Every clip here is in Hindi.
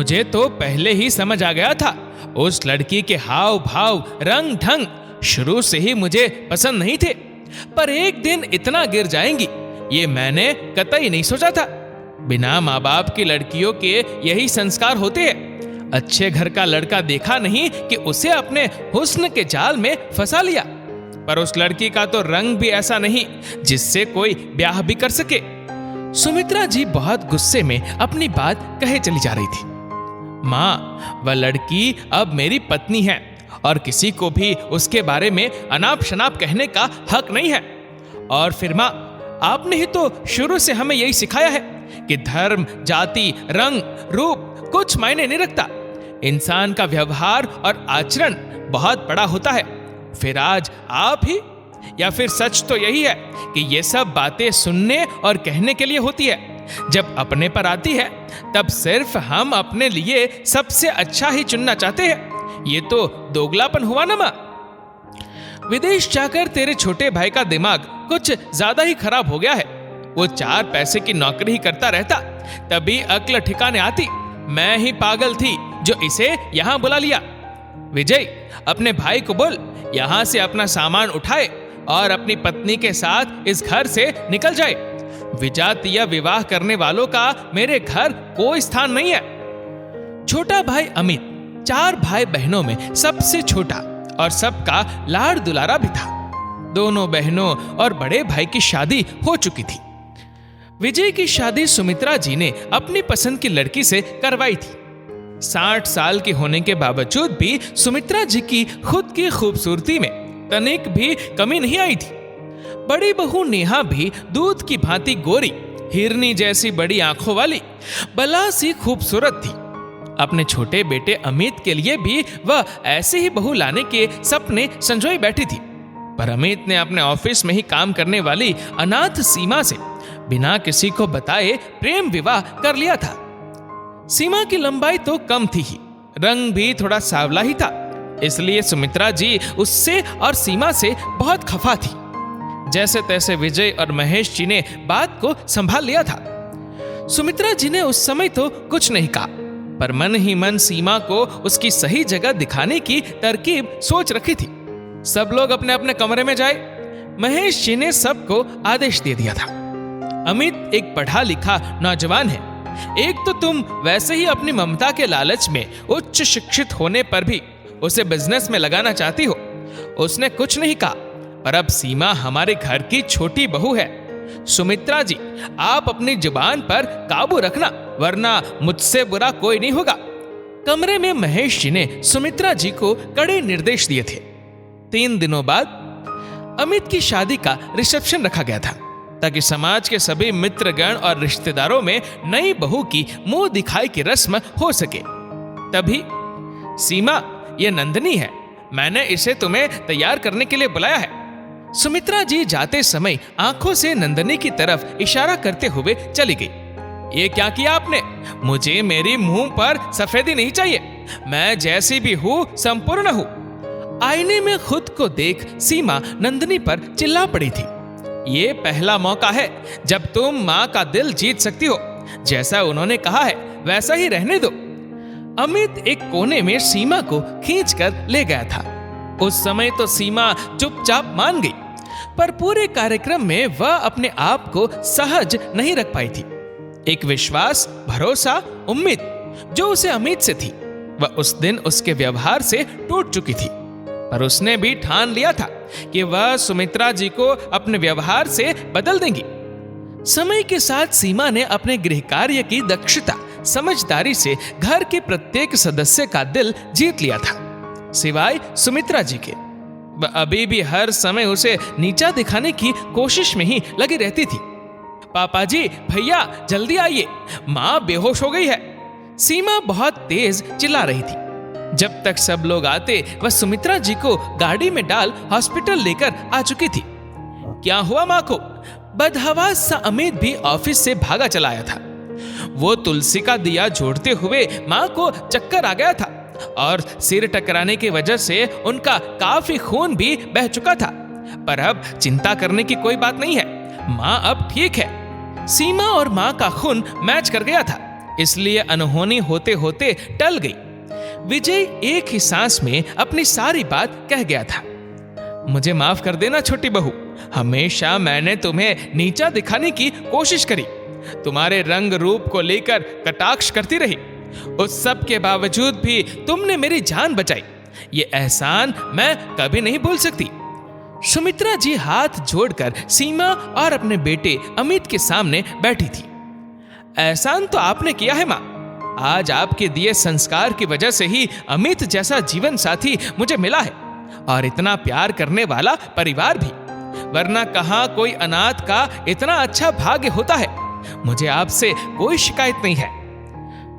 मुझे तो पहले ही समझ आ गया था। उस लड़की के हाव भाव, रंग ढंग शुरू से ही मुझे पसंद नहीं थे, पर एक दिन इतना गिर जाएंगी ये मैंने कतई नहीं सोचा था। बिना माँ बाप की लड़कियों के यही संस्कार होते हैं। अच्छे घर का लड़का देखा नहीं कि उसे अपने हुस्न के जाल में फंसा लिया, पर उस लड़की का तो रंग भी ऐसा नहीं जिससे कोई ब्याह भी कर सके। सुमित्रा जी बहुत गुस्से में अपनी बात कहे चली जा रही थी। माँ, वह लड़की अब मेरी पत्नी है और किसी को भी उसके बारे में अनाप शनाप कहने का हक नहीं है। और फिर माँ, आपने ही तो शुरू से हमें यही सिखाया है कि धर्म, जाति, रंग, रूप कुछ मायने नहीं रखता। इंसान का व्यवहार और आचरण बहुत बड़ा होता है। फिर आज आप ही, या फिर सच तो यही है कि ये सब बातें सुनने और कहने के लिए होती है। जब अपने पर आती है तब सिर्फ हम अपने लिए सबसे अच्छा ही चुनना चाहते हैं। ये तो दोगलापन हुआ ना माँ। विदेश जाकर तेरे छोटे भाई का दिमाग कुछ ज्यादा ही खराब हो गया है। वो 4 पैसे की नौकरी ही करता रहता, तभी अक्ल ठिकाने आती। मैं ही पागल थी जो इसे यहाँ बुला लिया। विजय, अपने भाई को बोल यहाँ से अपना सामान उठाए और अपनी पत्नी के साथ इस घर से निकल जाए। विजातीय विवाह करने वालों का मेरे घर कोई स्थान नहीं है। छोटा भाई अमित 4 भाई बहनों में सबसे छोटा और सबका लाड़ दुलारा भी था। दोनों बहनों और बड़े भाई की शादी हो चुकी थी। विजय की शादी सुमित्रा जी ने अपनी पसंद की लड़की से करवाई थी। 60 साल के होने के बावजूद भी सुमित्रा जी की खुद की खूबसूरती में तनिक भी कमी नहीं आई थी। बड़ी बहू नेहा भी दूध की भांति गोरी, हिरनी जैसी बड़ी आंखों वाली, बला सी खूबसूरत थी। अपने छोटे बेटे अमित के लिए भी वह ऐसे ही बहू लाने के सपने संजोई बैठी थी, पर अमित ने अपने ऑफिस में ही काम करने वाली अनाथ सीमा से बिना किसी को बताए प्रेम विवाह कर लिया था। सीमा की लंबाई तो कम थी ही, रंग भी थोड़ा सांवला ही था, इसलिए सुमित्रा जी उससे और सीमा से बहुत खफा थी। जैसे तैसे विजय और महेश जी ने बात को संभाल लिया था। सुमित्रा जी ने उस समय तो कुछ नहीं कहा, पर मन ही मन सीमा को उसकी सही जगह दिखाने की तरकीब सोच रखी थी। सब लोग अपने अपने कमरे में जाए, महेश जी ने सबको आदेश दे दिया था। अमित एक पढ़ा लिखा नौजवान है। एक तो तुम वैसे ही अपनी ममता के लालच में उच्च शिक्षित होने पर भी उसे बिजनेस में लगाना चाहती हो। उसने कुछ नहीं कहा, पर अब सीमा हमारे घर की छोटी बहू है। सुमित्रा जी, आप अपनी जुबान पर काबू रखना, वरना मुझसे बुरा कोई नहीं होगा। कमरे में महेश जी ने सुमित्रा जी को कड़े निर्देश दिए थे। 3 दिनों बाद अमित की शादी का रिसेप्शन रखा गया था, ताकि समाज के सभी मित्रगण और रिश्तेदारों में नई बहू की मुंह दिखाई की रस्म हो सके। तभी, सीमा, ये नंदनी है, मैंने इसे तुम्हें तैयार करने के लिए बुलाया है। सुमित्रा जी जाते समय आंखों से नंदनी की तरफ इशारा करते हुए चली गई। ये क्या किया आपने? मुझे मेरी मुंह पर सफेदी नहीं चाहिए, मैं जैसी भी हूं संपूर्ण हूं। आईने में खुद को देख सीमा नंदनी पर चिल्ला पड़ी थी। ये पहला मौका है जब तुम माँ का दिल जीत सकती हो। जैसा उन्होंने कहा है वैसा ही रहने दो। अमित एक कोने में सीमा को खींचकर ले गया था। उस समय तो सीमा चुपचाप मान गई, पर पूरे कार्यक्रम में वह अपने आप को सहज नहीं रख पाई थी। एक विश्वास, भरोसा, उम्मीद जो उसे अमित से थी, वह उस दिन उसके व्यवहार से टूट चुकी थी। पर उसने भी ठान लिया था कि वह सुमित्रा जी को अपने व्यवहार से बदल देंगी। समय के साथ सीमा ने अपने गृह कार्य की दक्षता, समझदारी से घर के प्रत्येक सदस्य का दिल जीत लिया था, सिवाय सुमित्रा जी के। वह अभी भी हर समय उसे नीचा दिखाने की कोशिश में ही लगी रहती थी। पापा जी, भैया जल्दी आइए, माँ बेहोश हो गई है। सीमा बहुत तेज चिल्ला रही थी। जब तक सब लोग आते, वह सुमित्रा जी को गाड़ी में डाल हॉस्पिटल लेकर आ चुकी थी। क्या हुआ माँ को? बदहवास सा अमित भी ऑफिस से भागा चला आया था। वो तुलसी का दिया जोड़ते हुए माँ को चक्कर आ गया था और सिर टकराने की वजह से उनका काफी खून भी बह चुका था। पर अब चिंता करने की कोई बात नहीं है, माँ अब ठीक है। सीमा और माँ का खून मैच कर गया था, इसलिए अनहोनी होते होते टल गई। विजय एक ही सांस में अपनी सारी बात कह गया था। मुझे माफ कर देना छोटी बहू, हमेशा मैंने तुम्हें नीचा दिखाने की कोशिश करी, तुम्हारे रंग रूप को लेकर कटाक्ष करती रही। उस सब के बावजूद भी तुमने मेरी जान बचाई, ये एहसान मैं कभी नहीं भूल सकती। सुमित्रा जी हाथ जोड़कर सीमा और अपने बेटे अमित के सामने बैठी थी। एहसान तो आपने किया है माँ, आज आपके दिए संस्कार की वजह से ही अमित जैसा जीवन साथी मुझे मिला है और इतना प्यार करने वाला परिवार भी, वरना कहाँ कोई अनाथ का इतना अच्छा भाग्य होता है। मुझे आपसे कोई शिकायत नहीं है।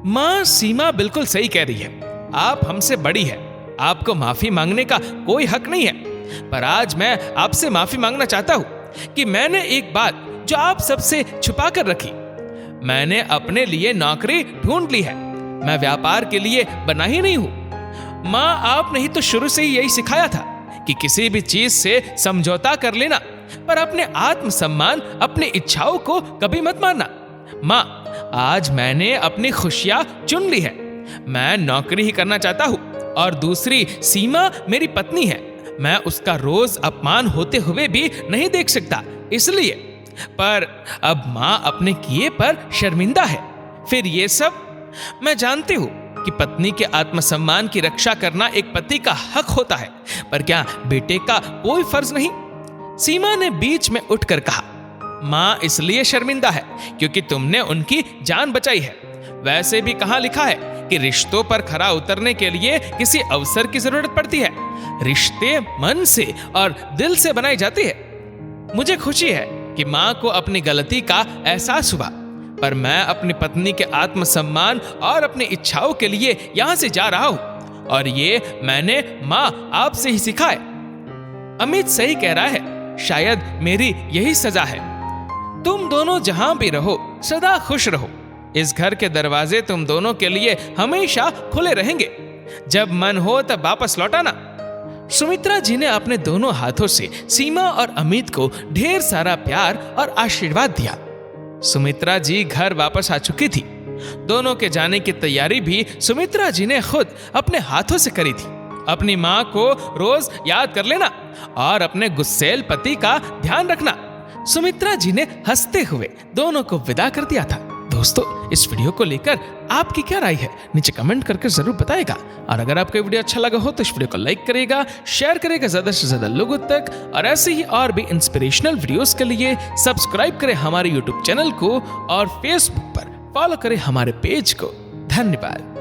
माँ सीमा बिल्कुल सही कह रही है, आप हमसे बड़ी है, आपको माफी मांगने का कोई हक नहीं है। पर आज मैं आपसे माफी मांगना चाहता हूं कि मैंने एक बात जो आप सबसे छुपा कर रखी। मैंने अपने लिए नौकरी ढूंढ ली है, मैं व्यापार के लिए बना ही नहीं हूं। माँ आपने ही तो शुरू से ही यही सिखाया था कि किसी भी चीज से समझौता कर लेना, पर अपने आत्मसम्मान, अपनी इच्छाओं को कभी मत मारना। माँ आज मैंने अपनी खुशियां चुन ली है, मैं नौकरी ही करना चाहता हूं और दूसरी सीमा मेरी पत्नी है, मैं उसका रोज अपमान होते हुए भी नहीं देख सकता, इसलिए। पर अब माँ अपने किए पर शर्मिंदा है, फिर ये सब। मैं जानती हूं कि पत्नी के आत्मसम्मान की रक्षा करना एक पति का हक होता है, पर क्या बेटे का कोई फर्ज नहीं? सीमा ने बीच में उठकर कहा, माँ इसलिए शर्मिंदा है क्योंकि तुमने उनकी जान बचाई है। वैसे भी कहाँ लिखा है कि रिश्तों पर खरा उतरने के लिए किसी अवसर की जरूरत पड़ती है। रिश्ते मन से और दिल से बनाई जाती है। मुझे खुशी है कि माँ को अपनी गलती का एहसास हुआ, पर मैं अपनी पत्नी के आत्मसम्मान और अपनी इच्छाओं के लिए यहाँ से जा रहा हूँ और ये मैंने माँ आपसे ही सीखा है। अमित सही कह रहा है, शायद मेरी यही सजा है। तुम दोनों जहां भी रहो सदा खुश रहो। इस घर के दरवाजे तुम दोनों के लिए हमेशा खुले रहेंगे। जब मन हो तब वापस लौटाना। सुमित्रा जी ने अपने दोनों हाथों से सीमा और अमित को ढेर सारा प्यार और आशीर्वाद दिया। सुमित्रा जी घर वापस आ चुकी थी। दोनों के जाने की तैयारी भी सुमित्रा जी ने खुद अपने हाथों से करी थी। अपनी माँ को रोज याद कर लेना और अपने गुस्सेल पति का ध्यान रखना। सुमित्रा जी ने हंसते हुए दोनों को विदा कर दिया था। दोस्तों, इस वीडियो को लेकर आपकी क्या राय है नीचे कमेंट करके जरूर बताएगा। और अगर आपको वीडियो अच्छा लगा हो तो इस वीडियो को लाइक करेगा, शेयर करेगा ज्यादा से ज्यादा लोगों तक, और ऐसे ही और भी इंस्पिरेशनल वीडियोस के लिए सब्सक्राइब करें हमारे यूट्यूब चैनल को और फेसबुक पर फॉलो करें हमारे पेज को। धन्यवाद।